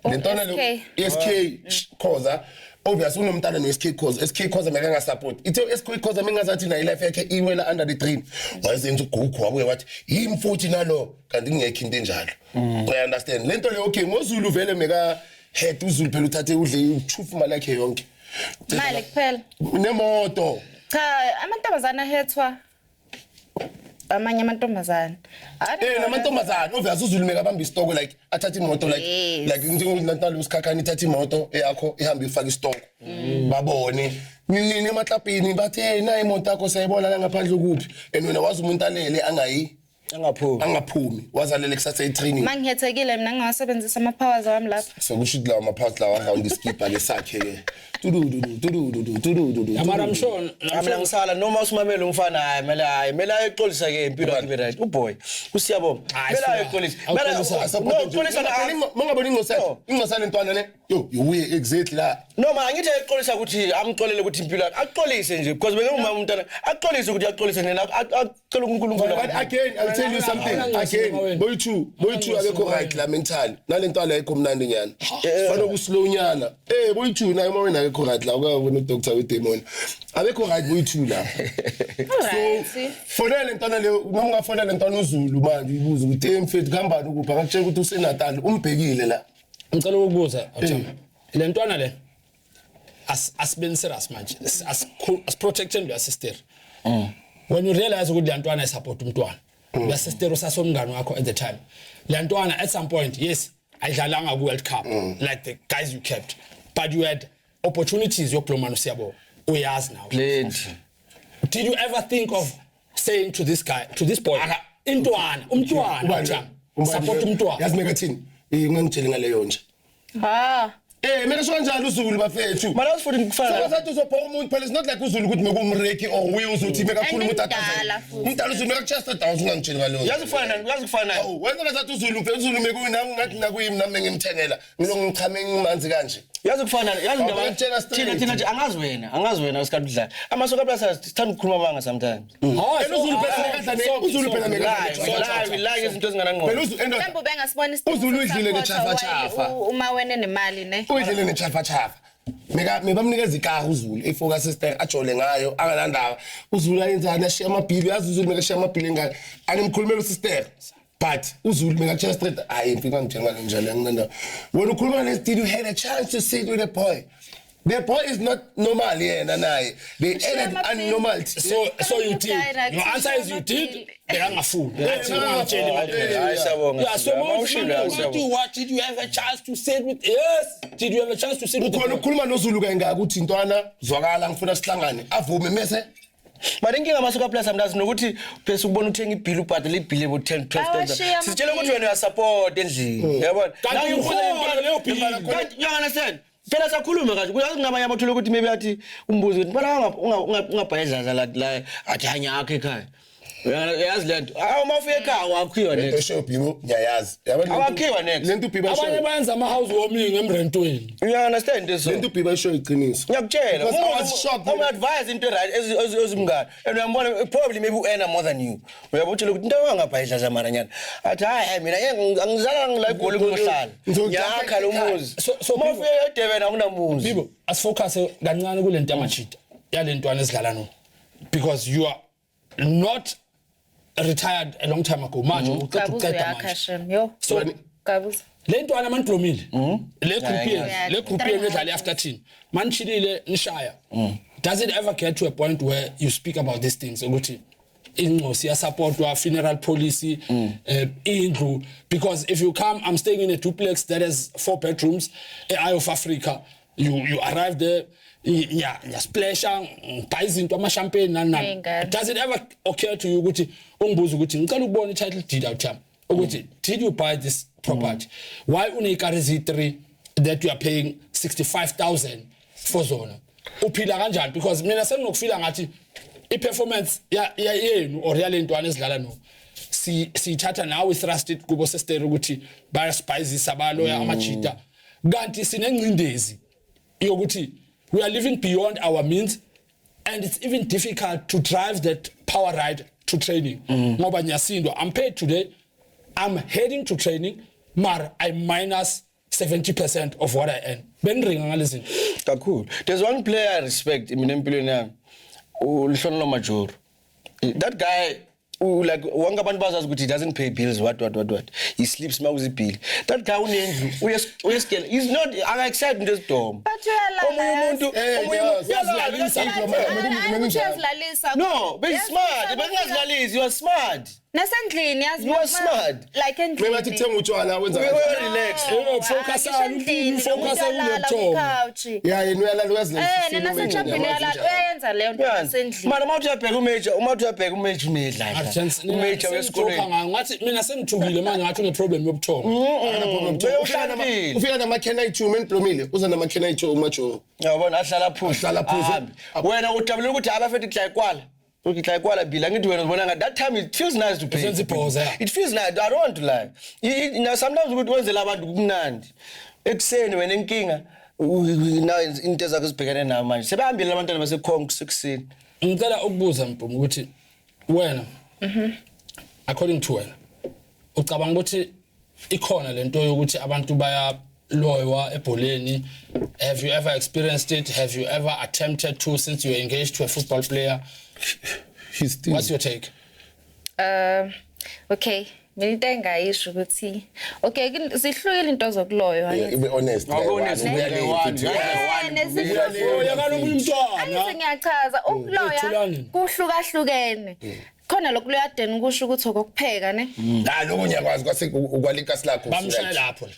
lentona le SK khoza obvious unomntana no-SK Khoza SK Khoza meke ngasupport ithe SK Khoza mengazathi na ilife yakhe iwela under the train wayenza ugugu wabuye wathi yimi futhi nalo kanti ngekho into enjalo I understand lento le okay ngoZulu vele meka head uZulu phela uthathe udle uchufu imali yakhe yonke Mali kuphela. nemoto Cha, amantombazana ahethwa amanye amantombazana. namantombazana obvious uZulu meka bamba istoko like athathe imoto like njengolantalo usikhakhani ithathe imoto yakho ihamba ifaka istoko babone nini ematlapini bathe na imoto yakho sayibona la ngaphandle kuphi and wena wazi umuntu alele angaphumi wazalele kusasa etraining Mangihethekile mina ngingasebenzisa ama powers wami lapha. sokusho ukuthi lawa maphathi lawa around iskipper lesakhe ke Amara mshona Mina ngisala noma usimamela umfana hayi mela ayixolisa ke impilo yakhe right uboy kusiyabona mela ayixolisa mangabona ingcosana intwana le yo uye exactly la noma angithi ayixolisa ukuthi amxolele ukuthi impilo yakhe axolise nje because beke umama umntana axolise ukuthi axolise nina acela uNkulunkulu but again I'll tell you something again boy two akekho right la mental nalentwana ayikho mnandi nyana fana ukuslow nyana boy two naye mawena akekho right la ukubona udoctor wedemon abekho right boy two la Alright. fonela lentwana le noma ungafonela lentwana uZulu manje ubuza ukuthi emfethu kuhambani ukupha akutshela ukuthi useNatal umbhekile la ngicela ukubuza awuthemba le ntwana le asibeni serious manje as protecting your sister when you realize ukuthi le ntwana support umntwana your sister usasomngane wakho at the time le ntwana at some point yes ayidlalanga ku World Cup like the guys you kept but you had opportunities yokuhlomana usiyabo uyazi now plenty did you ever think of saying to this guy to this boy umntwana support umntwana yazi meka thini ngangitshela ngaleyo nje meka sho kanjalo uZulu bafethu mara usifuthi kufana sathi uzopha umuntu phela it's not like uZulu ukuthi mekumreki or uye uzothi meka khulu umuntu Angimdala futhi. umdala uZulu meka chest down ungangitsheli ngaleyo yazi kufana wenza ngathi uZulu phela uZulu mekunami ngathi nakuyimi nami ngimthengela ngilongichame ngimanzi kanje yazi kufana yazi Awuba ngitshela straight. thina nje angazi wena usikade udlala amasoka plus sithanda ukukhuluma manga sometimes uZulu phela uZulu phela la izinto ezinganangqondo phela uZulu Mhlawumbe ubengasibona uZulu udlile nechafa uma wena nemali ne. uyidlile nechafa mebamnikeza ikaha uZulu ifocus sister ajole ngayo angalandaba uZulu ayenzana ashiya amabhili yazi uZulu mekashiya amabhili engane angimkhulumela usister but uZulu mekachela straight hayi mfika ngithenga njalo nginanda wena ukhuluma le did you had a chance to sit with the boy is not normal yena naye they added abnormality so you did your answer is you did engafuni what did you have a chance to sit with did you have a chance to sit with ukhona ukukhuluma noZulu kayingaka ukuthi intwana zwakala ngifuna sihlangane avume mase But inkinga amasoka plus amdazi nokuthi phela ukubona uthenga ibill ubhadala ibill ebo 10-12,000 sitshela ukuthi wena uyasupport endlini yabona kanti ukhona leyo bill you understand phela sakhuluma kahle kuyazi ngamanye abathola ukuthi maybe athi umbuzo ukuthi bala ungabhayidlaza la athi hanya akhe ekhaya yazi lento uma ufika ekhaya wakhiwa next esho bibo ngiyayazi yabona awakhiwa next lento biba abanye esho bayenza ama house warming emrentweni you understand this lento biba esho iqiniso ngiyakutshela Because I was shocked. uma advise into right ezimngane and uyambona probably maybe u-earn more than you uyabutshela ukuthi into angabhayidlaza maranyana athi hayi mina angizala ngila igoli ngohlala ngiyakha lo muzi So uma ufika eDurban akunamuzi bibo asifocus kancane kulento yamachita yalentwana esidlala no because you are not retired a long time ago manje uqeda uqeda manje So Gabuza. lentwana amantlomile le group edlala after 10 manchilile nishaya does it ever get to a point where you speak about these things ukuthi ingcosi ya supportwa funeral policy indlu because if you come I'm staying in a duplex that has 4 bedrooms Eye of Africa you arrive there yeah splasha buy izinto ama champagne nani does it ever occur to you ukuthi ungibuza ukuthi ngicela ukubona i-title deed out ukuthi did you buy this property why unekari Z3 that you are paying 65,000 for zona uphila kanjani because mina senginokufila ngathi i-performance yenu or yalentwana ezidlala no sithatha nawe thrusted kubo sister ukuthi bayaspicisa baloya amajita kanti sinengcindezi yokuthi we are living beyond our means and it's even difficult to drive that power ride to training ngoba nyasindwa I'm paid today I'm heading to training mar I minus 70% of what I earn benringa ngalezinto kakhulu. There's one player I respect mina empilweni yami. uLihlonelo Majoro. That guy like wonke abantu bazazi ukuthi he doesn't pay bills what he sleeps mawuzi bill. That guy unendlu uyeskela he's not accept into esidom. But umuntu no but he's smart but he was smart. Nasendlini yazi you are smart like endlini Bathi kuthenga utshwala wenza relax focus on yeah yena uyalala uyazilela nasenchampini uyayenza leyo nto nasendlini mara mawuthi uyabheka umatch unedla umatch wesikolweni ngathi mina sengithukile manje ngathi uneproblem yobuthongo ufika namakhena ayithumi endiplomile uza namakhena ayithumi umajo yabona ahlala phushi wena ujabule ukuthi abafethu kuhlayikwala ukihlayikwala bila ngithi wena ubona that time it feels nice to pay it feels nice I don't want to lie now sometimes ukuthi wenzela abantu kumnandi ekseni wena inkinga na into zakho sibhekene nayo manje sebehambile abantwana basekhonke sekuseni ngicela ukubuza Mpumi ukuthi wena according to wena ucabanga ukuthi ikhona lento yokuthi abantu baya loywa ebholeni have you ever experienced it have you ever attempted to since you were engaged to a football player what's your take okay mina into engayisho ukuthi okay zihlukile into zokuloywa ibe honest ngiyachaza ukuloya kuhlukahlukene khona lokuluyadeni kusho ukuthi okupheka ne lokho ngiyakwazi kwase ukwalikasi lakho bamshaya lapho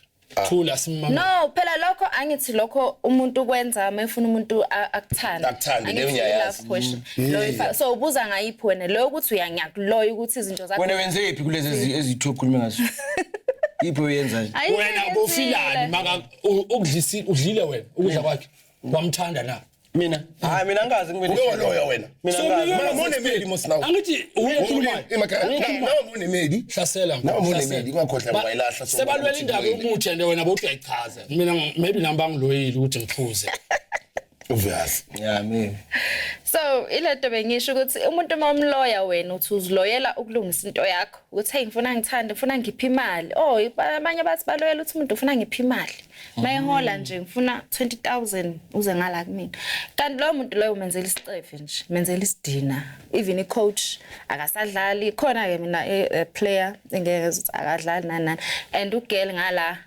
thula simama no phela lokho angithi lokho umuntu kwenza mayefuna umuntu akuthanda leyo ngiyayazi lo so ubuza ngayiphi wena lo ukuthi uyangiyakuloya ukuthi izinto zakho wena wenzephi kulezi ezithu khuluma ngazo ipho uyenza wena ubufilani maka udlile wena ukudla kwakhe kwamthanda na mina mina angazi ngibe loya wena mina angazi mama unemedi mosinawo angithi uyakhuluma nawo unemedi hlasela nawo unemedi ungakhohlwa ngoyilahla sebalwela indaba yomuthi and wena bowuyayichaza mina maybe namba ngiloyile ukuthi ngiphuze obvious yeah me so ilento bengisho ukuthi umuntu momloya wena uthi uziloyela ukulungisa into yakho ukuthi hey ngifuna ngithande ngifuna ngiphi imali abanye bathi baloyela ukuthi umuntu ufuna ngiphi imali mayihola nje ngifuna 20,000 uze ngala kumina kanti lo muntu loyo umenzela isicefe nje menzela isidina even icoach akasadlali khona ke mina player engeke akadlali nani and ugirl ngala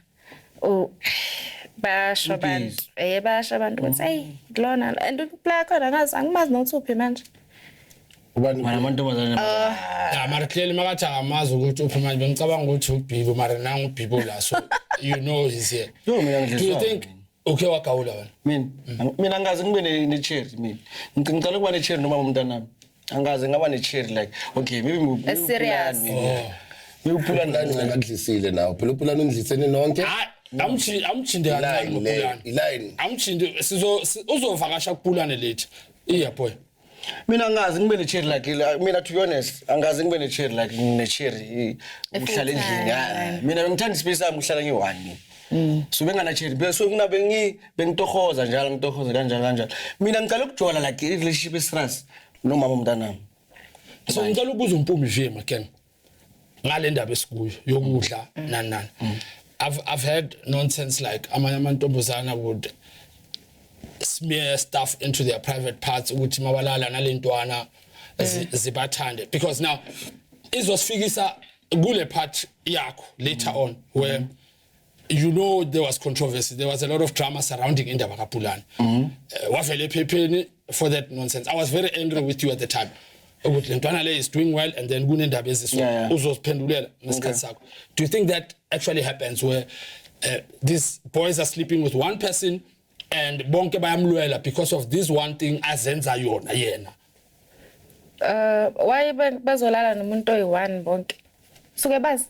basho abantu basho abantu ukuthi hey lona and uplayer khona ngazi angimazi nokuthi manje ubani mana amantombazana mara clearly makathi akamazi ukuthi uphi manje bengicabanga ukuthi uBhibo mara nangu uBhibo la so you know he's here no mina do you think okay wakawula wena mina angazi ngibe ne-cherry mina ngicela ukuba ne-cherry noma umntanami angazi ngaba ne-cherry like okay maybe serious uphula ndani ngakudlisile nawo phela uphula undlisene nonke amchinde kancane uPhulane iline amchinde uzovakasha kuPhulane lethi iya boy mina angazi ngibe ne-cherry like mina to be honest angazi ngibe ne-cherry like ne-cherry uhlala endlini mina ngithanda ispace sami uhlala ngi-1 so bengana-cherry so bengitohoza njalo ngitohoza kanjalo mina ngicela ukujola like i-relationship eserious nomama umntanami so ngicela ukubuza uMpumi nje makene ngale ndaba esikuyo yokudla nani I've heard nonsense like amanye amantombazana would smear stuff into their private parts ukuthi mabalala nalentwana zibathande because now izosifikisa kule part yakho later on where you know there was controversy there was a lot of drama surrounding indaba kaPhulane wavele ephepheni for that nonsense I was very angry with you at the time ukuthi lentwana le is doing well and then kunendaba eziso uzosiphendulela ngesikhathi sakho do you think that actually happens where these boys are sleeping with one person and bonke bayamlwela because of this one thing azenza yona yena why bazolala nomuntu oyi1 bonke suke bazi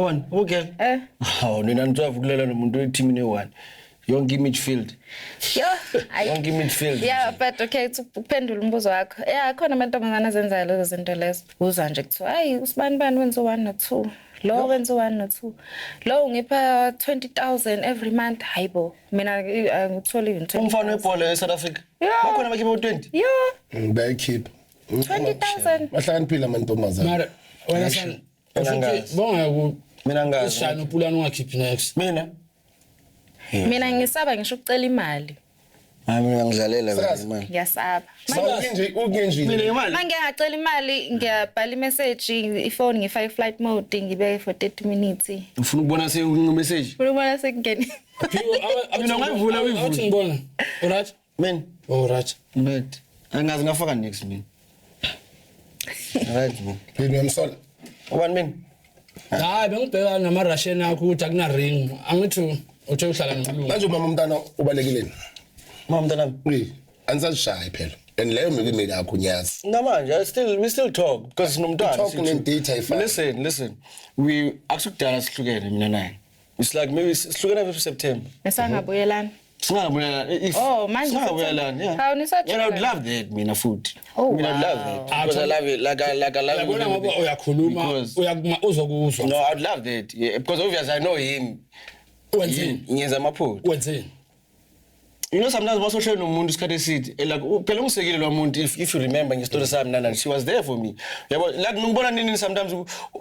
one okay nina nitsavukulela nomuntu weteam ne1 yonke midfield yonke midfield yeah but okay ukuphendula umbuzo wakho khona amantombazana azenzayo lezo zinto lezo uza nje kuthiwa hayi usibani wenza 1 no 2 lo wenza 1 no 2 lo ungipha 20,000 every month hayibo mina ngithola even 20 umfana webhola eSouth Africa bakhona abakhipha 20 bayikhipha 20,000 bahlakaniphile amantombazana mara wena sana bonga mina ngazi usishana uPhulane ungakhiphi next mina Mina ngisaba ngisho ukucela imali. Mina ngidlalela Sakazi. imali. Ngiyasaba. Ukunje Mina imali. Manje ngiyacela imali ngiyabhala imessage ifone ngifake flight mode ngibeke for 30 minutes. Ufuna ukubona message? Ubona sekungeni. Mina ngayivula uyivula. Awuthi ngibona. Alright? Man, Alright. right. Angazi ngafaka next mina. Right man. ngiyamsola. Ubani mina? Hayi bengibheka nama Russian akho ukuthi akuna ring. Angithi uthe uhlala nomlungu. Manje mama umntana ubalekileni. Mama mntanami. Angisashayi phela. And leyo imini yakho nyazi. Namanje we still talk because sinomntwana. Talk ne-data ayifani. Listen. We akusukudala sihlukene mina naye. It's like maybe sihlukene for September. Esangabuyelana. Singabuyelana if Manje singabuyelana yeah. Hawu nisathi. Yeah, I would love that mina futhi. Oh, Mina I love that because I love it like I love Yabona it. ngoba uyakhuluma uyakuma uzokuzwa. No, I would love that. Yeah, because obviously I know him. Wenzeni? Ngiyenza amaphutha. Wenzeni? You know sometimes basoshela nomuntu isikhathi eside like phela ungisekile lo muntu if you remember ngestory sami nana she was there for me. Yabo like ngibona nini sometimes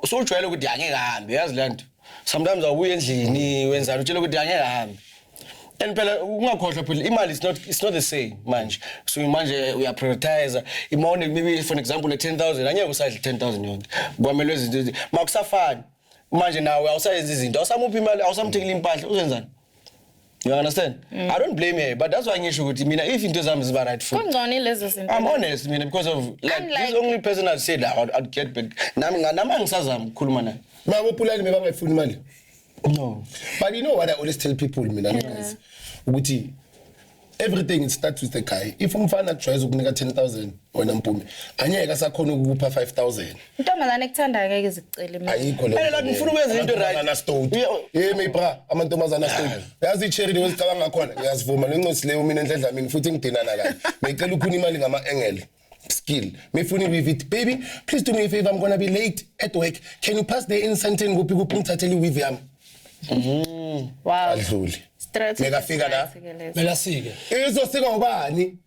so ujwayele ukuthi angeke hambe yazi lanto. Sometimes awuye endlini wenzana utshela ukuthi angeke hambe. And phela ungakhohlwa phela imali it's not the same manje. So manje uya prioritize imali maybe for example 10,000 angeke usadle 10,000 yonke. Kwamele izinto makusafani. Manje nawe awusayenza izinto awusamuphi imali awusamthekile impahla uzenzani? You understand? I don't blame her, but that's why ngisho ukuthi mina if into zami ziba right for Kungcono lezo zinto. I'm honest mina because of like Unlike- this only person I said I'd get back. Nami ngisazama ukukhuluma naye. Mama uPulani bebangayifuni imali. No. But you know what I always tell people mina guys ukuthi everything it starts with the guy. If umfana tries ukunika 10,000 wena Mpumi anyeke asakhona ukupha 5,000. Intombazane ekuthanda ngeke izicela imali. Ayikho Phela like ngifuna ukwenza into right. Na stone. Me bra amantombazana stone. Yazi icherry wesicabanga khona ngiyazivuma lencosi leyo mina endledla mina futhi ngidinana kahle. Ngicela ukuna imali ngama angle. Skill. Me funi with it. Baby, please do me a favor. I'm gonna be late at work. Can you pass the instant and kuphi ngithathele weave yami? Wow. Adluli. Strategy. Megafika la. Mela sike. Izosika ubani?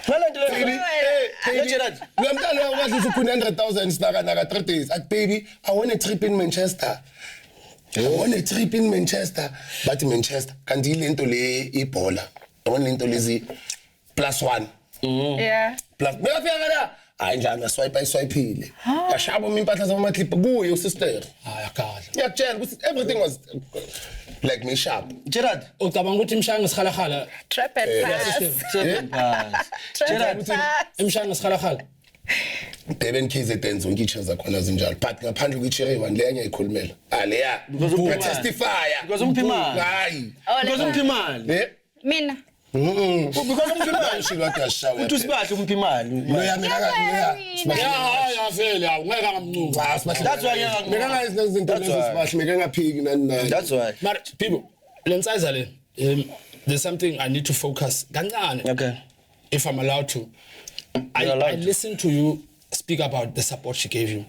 Ngalento Baby, Gerard. lo mntana wakwazi ukufuna 100,000 naka 3 days. At baby, I want a trip in Manchester. I want a trip in Manchester. But Manchester kanti lento le ibhola. I want lento lezi +1. Yeah. Plus megafika la. Hayi njani ngaswipe. Ashaba impahla zama clip kuye usister. Hayi akadla. Ngiyakutshela ukuthi everything was like me sharp. Gerard. Ucabanga ukuthi imshaya ngesikhalakhala Trap and pass. Gerard. imshaya ngesikhalakhala. Deben KZN zonke ichance zakhona zinjalo. But ngaphandle kwecherry one le engiyikhulumela. Leya. Testify. Because umphimali. Hayi. Because umphimali. Eh? Mina. Because umphimali. Shilo kashawe. Uthi sibahle umphimali. Lo yami kaka. Ya vele awungeke ngamnungu. That's why Mekanga izinto lezi sibahle mekanga phiki nani. That's why. But people, lensiza le there's something I need to focus kancane. Okay. If I'm allowed to. You're allowed I to. listened to you speak about the support she gave you.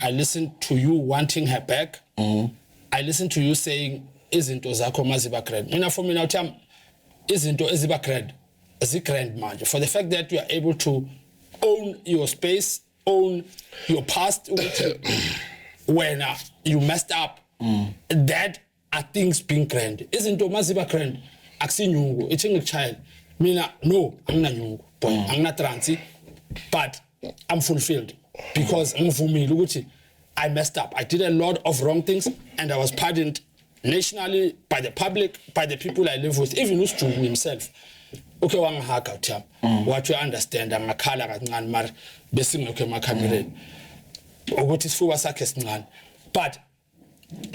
I listened to you wanting her back. I listened to you saying izinto zakho maziba grand. Mina for me now time izinto eziba grand. Grand manje for the fact that you are able to own your space, own your past when you messed up. That are things being grand. Izinto maziba grand. Akusinyungu, ithenge child. Mina no, anginanyungu. Boy, angina transi. But I'm fulfilled because ngivumile ukuthi I messed up. I did a lot of wrong things and I was pardoned nationally by the public, by the people I live with, even uSjugu himself. Okay, wangihaka utham. What you understand angakhala kancane mara besingekho emakhamereni. Ukuthi isifuba sakhe sincane. But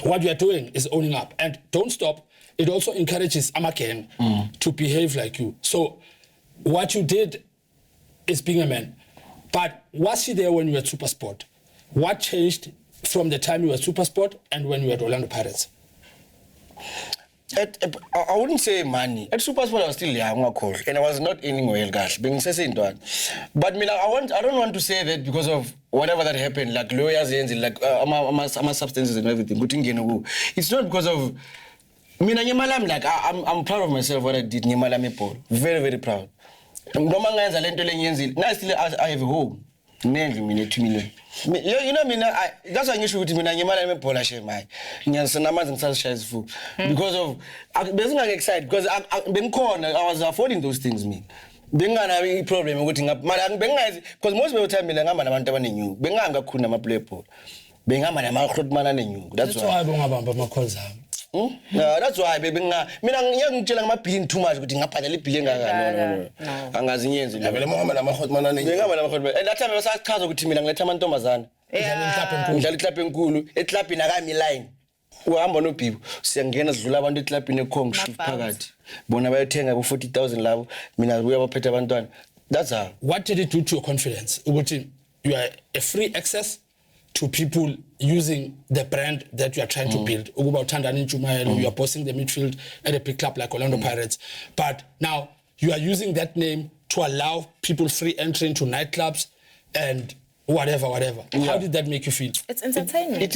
what you are doing is owning up and don't stop. It also encourages Amagang to behave like you. So what you did is being a man. But was she there when you were at Supersport? What changed from the time you were at Supersport and when you were at Orlando Pirates? I wouldn't say money. At Supersport I was still young and I was not earning well gosh. Being but I don't want to say that because of whatever that happened, like lawyers and like my substances and everything. It's not because of like I'm proud of myself what I did. Very, very proud. I have a home. nendlu mina 2 million. You know mina that's why ngisho ukuthi mina ngimala emebhola she my ngiyasena amanzi ngisashaya isifuba because of bezinga excited because bengikhona I was affording those things me benganabi problem ukuthi mara bengazi because most of the time mina ngihamba nabantu abanenyuku benganga kakhulu nama play ball bengihamba namahlotmana nenyuku that's why bongabamba ama calls ami no that's why mina ngiyangitshela ngama-billion too much ukuthi ngabhadala i-billion no angazi nyenzi vele mangihamba namahlotmana ngihamba namahlotmana and that time besachaza ukuthi mina ngiletha amantombazana ngidlala iklabhu enkulu eklabhini akami line uhamba nobhibo siyangena sidlula abantu eklabhini ekhong shift phakathi bona bayothenga bo 40,000 labo mina buya baphethe abantwana that's how. What did it do to your confidence ukuthi you are a free access to people using the brand that you are trying to build ukuba uthandani Ntshumayelo you are bossing the midfield at a big club like Orlando Pirates but now you are using that name to allow people free entry into nightclubs and whatever how did that make you feel? It's entertaining. It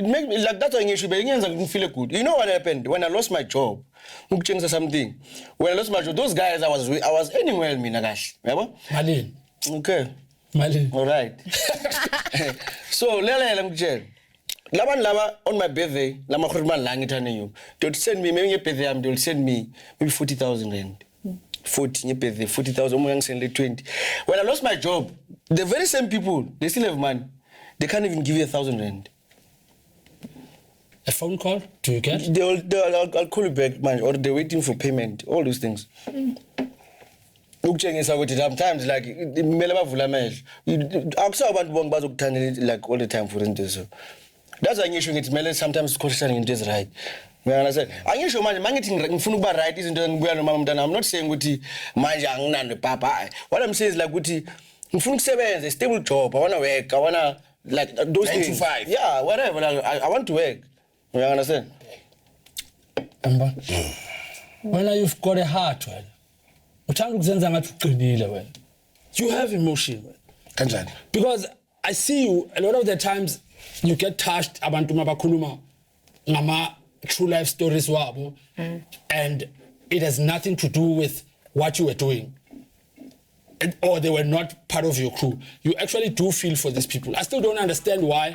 make me like that's why ngisho bengenza ngifeel good. You know what happened when I lost my job? Ngikutshengisa something. When I lost my job, those guys I was earning well mina kahle. Yabo? Malini? Okay. Malini. All right. So lele ngikutshela. Laban laba on my birthday, lama khurman la ngithane you. They would send me maybe birthday they will send me maybe 40,000 rand. 40 birthday 40,000 omunye ngisendle 20. When I lost my job, the very same people, they still have money. They can't even give you 1,000 rand. A phone call? Do you get? I'll call you back, man, or they're waiting for payment. All those things. Ukutshengisa ukuthi sometimes like imele bavula amehlo. Akusawo abantu bonke bazokuthandela like all the time for into so. That's why ngisho ngithi mele sometimes sikhohlishane into is right. Ngiyana angisho manje mangithi ngifuna ukuba right izinto engibuya nomama mntana I'm not saying ukuthi manje anginando papa. What I'm saying is like ukuthi ngifuna ukusebenza a stable job. I want to work. I want to like those 9 to things. 5. Yeah, whatever. Like, I want to work. You understand? When you've got a heart wena uthanda ukuzenza ngathi uqinile wena you have emotion kanjani because I see you a lot of the times you get touched abantu mabakhuluma ngama true life stories wabo and it has nothing to do with what you were doing or they were not part of your crew. You actually do feel for these people. I still don't understand why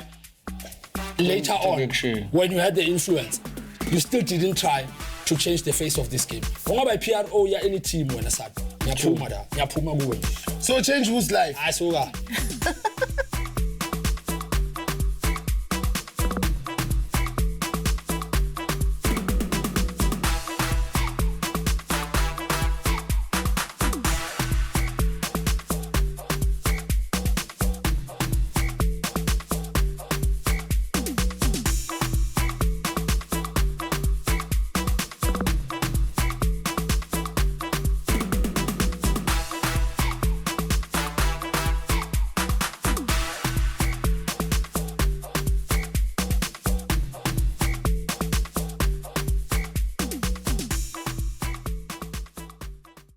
later on when you had the influence you still didn't try to change the face of this game. Ungaba PRO ya any team wena sabi. Ngiyaphuma kuwe. So change whose life? Ayisuka.